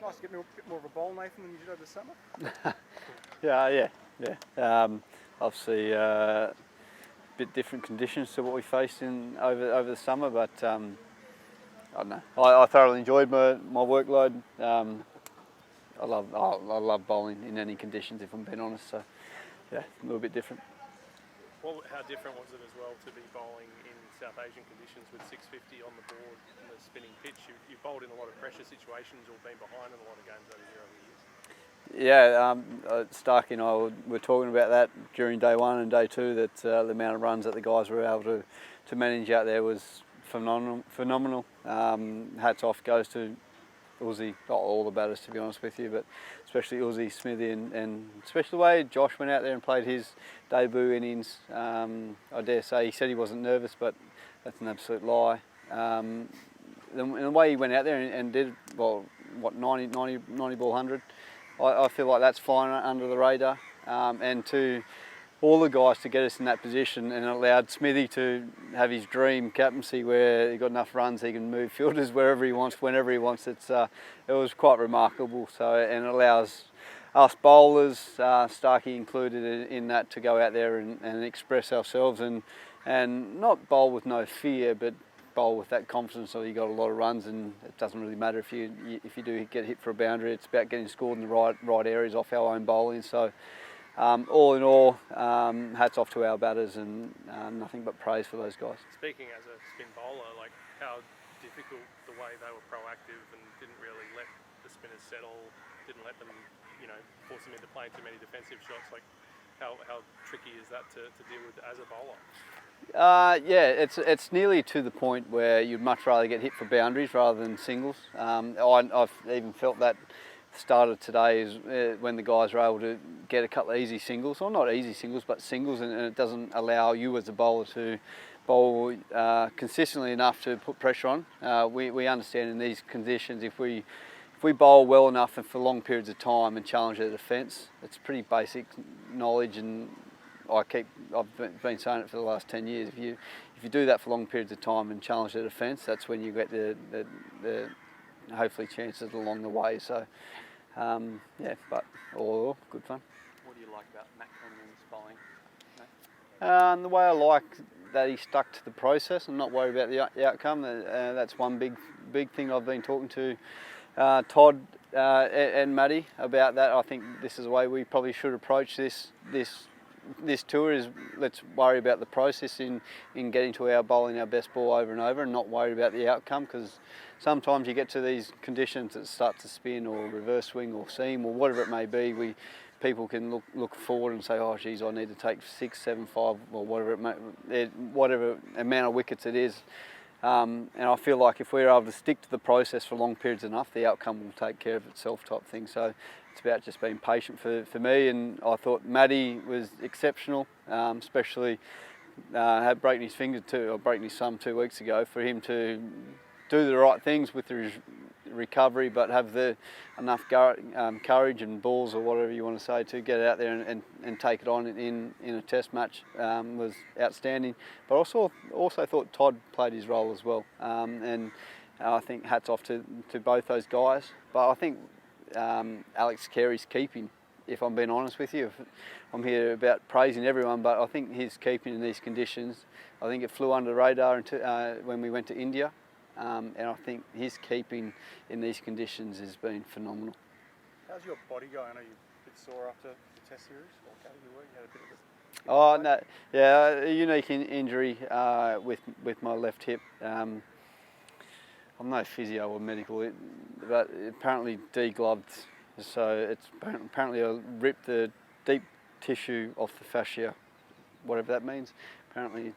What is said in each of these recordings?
It's nice to get a bit more of a bowl, Nathan, than you did over the summer. Yeah. Obviously, a bit different conditions to what we faced in over the summer, but I don't know. I thoroughly enjoyed my workload. I love bowling in any conditions, if I'm being honest. So, yeah, a little bit different. Well, how different was it as well to be bowling in South Asian conditions with 650 on the board and the spinning pitch? You've bowled in a lot of pressure situations or been behind in a lot of games over the years. Yeah, Starkey and I were talking about that during day one and day two, that the amount of runs that the guys were able to manage out there was phenomenal. Hats off goes to Uzi, not all the batters to be honest with you, but especially Uzi, Smithy, and especially the way Josh went out there and played his debut innings. I dare say he said he wasn't nervous, but that's an absolute lie. The way he went out there and did, 90 ball 100, I feel like that's flying under the radar. And to all the guys to get us in that position, and it allowed Smithy to have his dream captaincy where he got enough runs he can move fielders wherever he wants, whenever he wants. It was quite remarkable. So, and it allows us bowlers, Starkey included in that, to go out there and express ourselves and not bowl with no fear, but bowl with that confidence that you got a lot of runs, and it doesn't really matter if you do get hit for a boundary. It's about getting scored in the right areas off our own bowling. So. All in all, hats off to our batters, and nothing but praise for those guys. Speaking as a spin bowler, like how difficult the way they were proactive and didn't really let the spinners settle, didn't let them, force them into playing too many defensive shots. Like how tricky is that to deal with as a bowler? Yeah, it's nearly to the point where you'd much rather get hit for boundaries rather than singles. I've even felt that. Started today is when the guys were able to get a couple of easy singles, or not easy singles, but singles, and it doesn't allow you as a bowler to bowl consistently enough to put pressure on. We understand in these conditions, if we bowl well enough and for long periods of time and challenge their defence, it's pretty basic knowledge, and I've been saying it for the last 10 years. If you do that for long periods of time and challenge their defence, that's when you get the hopefully chances along the way. So yeah, but all good fun. What do you like about Matt Conlon's bowling? The way I like that he stuck to the process and not worried about the outcome. That's one big thing I've been talking to Todd and Matty about that. I think this is the way we probably should approach this tour, is let's worry about the process in getting to our bowling our best ball over and over, and not worry about the outcome, because sometimes you get to these conditions that start to spin or reverse swing or seam or whatever it may be. People can look forward and say, oh geez, I need to take 6, 7, 5 or whatever amount of wickets it is. And I feel like if we're able to stick to the process for long periods enough, the outcome will take care of itself, type thing. So it's about just being patient for me, and I thought Matty was exceptional, especially had broken his finger or broken his thumb 2 weeks ago. For him to do the right things with his recovery, but have enough courage and balls, or whatever you want to say, to get out there and take it on in a test match was outstanding. But also thought Todd played his role as well, and I think hats off to both those guys. But I think Alex Carey's keeping, if I'm being honest with you, I'm here about praising everyone, but I think his keeping in these conditions, I think it flew under the radar when we went to India. And I think his keeping in these conditions has been phenomenal. How's your body going? I know you're a bit sore after the test series, or Galle, you had a bit of a... Oh no, yeah, a unique injury with my left hip. I'm no physio or medical, but apparently degloved. So it's apparently I ripped the deep tissue off the fascia, whatever that means. Apparently,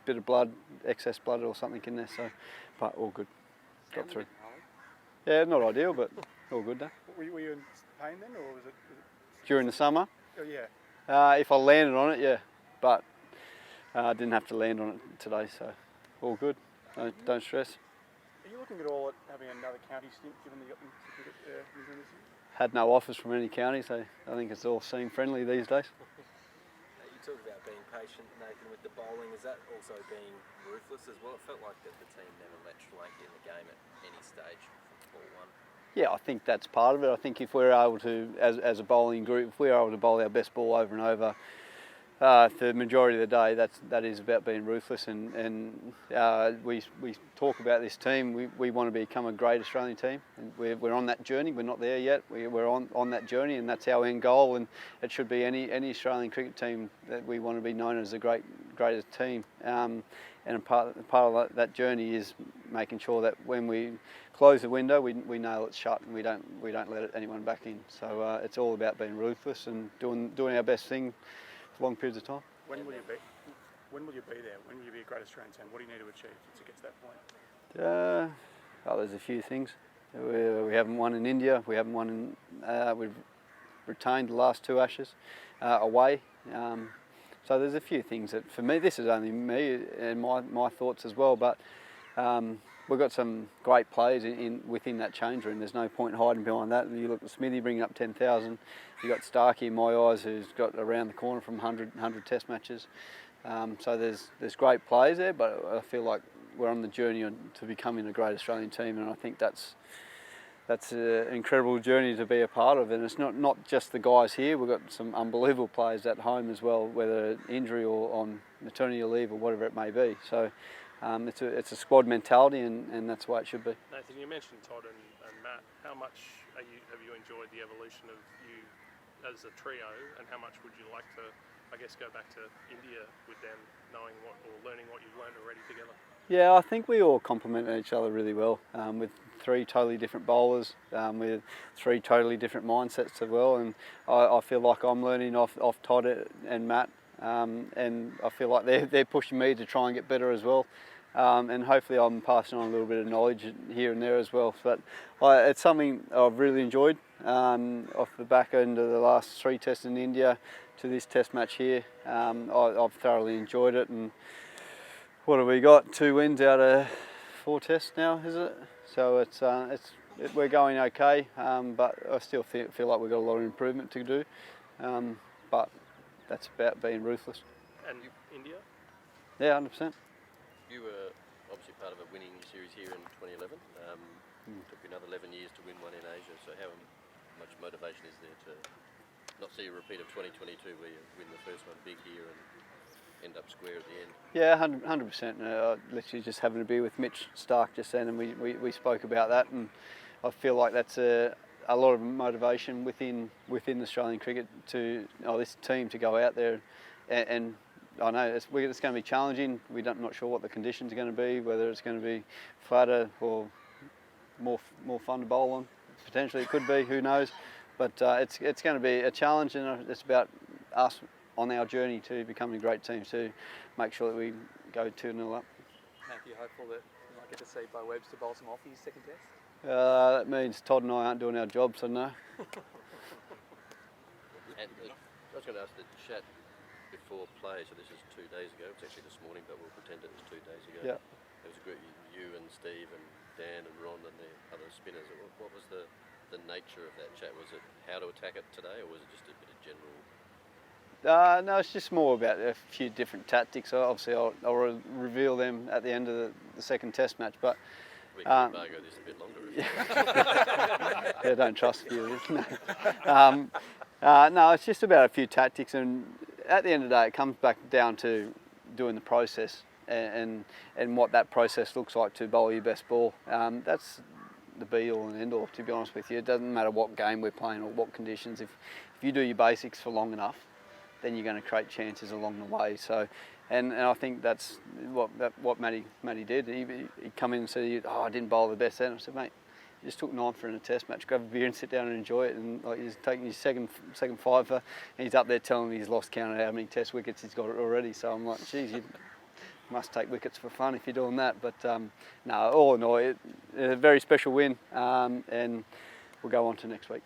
bit of blood, excess blood or something in there. So, but all good. Got through. Yeah, not ideal, but all good though. Were you in pain then, or was it during the summer? Oh yeah. If I landed on it, yeah, but I didn't have to land on it today, so all good. Don't stress. Are you looking at all at having another county stint, given that you got the certificate this year? Had no offers from any county, so I think it's all seem friendly these days. You talk about being patient, Nathan, with the bowling. Is that also being ruthless as well? It felt like that the team never let Sri Lanka in the game at any stage from ball one. Yeah, I think that's part of it. I think if we're able to, as a bowling group, if we're able to bowl our best ball over and over for the majority of the day, that is about being ruthless. And we talk about this team. We want to become a great Australian team. And we're on that journey. We're not there yet. We're on that journey, and that's our end goal. And it should be any Australian cricket team that we want to be known as a greatest team. And a part of that journey is making sure that when we close the window, we nail it shut, and we don't let anyone back in. So it's all about being ruthless and doing our best thing for long periods of time. When will you be? When will you be there? When will you be a great Australian team? What do you need to achieve to get to that point? There's a few things. We haven't won in India. We haven't won in. We've retained the last 2 Ashes away. So there's a few things that, for me, this is only me and my thoughts as well, but we've got some great players within that change room. There's no point hiding behind that. You look at Smithy bringing up 10,000. You got Starkey in my eyes, who's got around the corner from 100 Test matches. So there's great players there, but I feel like we're on the journey to becoming a great Australian team, and I think that's an incredible journey to be a part of. And it's not just the guys here. We've got some unbelievable players at home as well, whether injury or on maternity leave or whatever it may be. So it's a squad mentality, and that's the way it should be. Nathan, you mentioned Todd and Matt. How much have you enjoyed the evolution of you as a trio, and how much would you like to, I guess, go back to India with them, knowing learning what you've learned already together? Yeah, I think we all complement each other really well, with 3 totally different bowlers, with 3 totally different mindsets as well, and I feel like I'm learning off Todd and Matt, and I feel like they're pushing me to try and get better as well, and hopefully I'm passing on a little bit of knowledge here and there as well. But it's something I've really enjoyed, off the back end of the last 3 tests in India to this test match here. I've thoroughly enjoyed it, and what have we got? 2 wins out of 4 tests now, is it? So we're going okay, but I still feel like we've got a lot of improvement to do. But that's about being ruthless. And India? Yeah, 100%. You were obviously part of a winning series here in 2011. Took you another 11 years to win one in Asia. So how much motivation is there to not see a repeat of 2022 where you win the first one big here and end up square at the end? Yeah, 100%. Literally just having a beer with Mitch Stark just then, and we spoke about that, and I feel like that's a lot of motivation within Australian cricket this team to go out there, and I know it's going to be challenging. We're not sure what the conditions are going to be, whether it's going to be flatter or more fun to bowl on. Potentially it could be, who knows? But it's going to be a challenge, and it's about us on our journey to becoming a great team to make sure that we go 2-0 up. Matthew, hopeful that you might get to see Bo Webster bowl some off his second test? That means Todd and I aren't doing our job, so no. And I was going to ask the chat before play, so this is 2 days ago. It was actually this morning, but we'll pretend it was 2 days ago. Yeah. There was a group, you and Steve and Dan and Ron and the other spinners. What was the nature of that chat? Was it how to attack it today, or was it just a bit of general? No, it's just more about a few different tactics. Obviously, I'll reveal them at the end of the second test match. But We can embargo this a bit longer. Yeah, don't trust you. No, it's just about a few tactics, and at the end of the day, it comes back down to doing the process and what that process looks like to bowl your best ball. That's the be-all and end-all, to be honest with you. It doesn't matter what game we're playing or what conditions. If you do your basics for long enough, then you're going to create chances along the way. So, and I think that's what Matty did. He come in and said, "Oh, I didn't bowl the best then." I said, "Mate, you just took 9 for in a test match. Grab a beer and sit down and enjoy it." And like, he's taking his second fiver, and he's up there telling me he's lost count of how many test wickets he's got already. So I'm like, "Geez, you must take wickets for fun if you're doing that." But no, all in all, a very special win, and we'll go on to next week.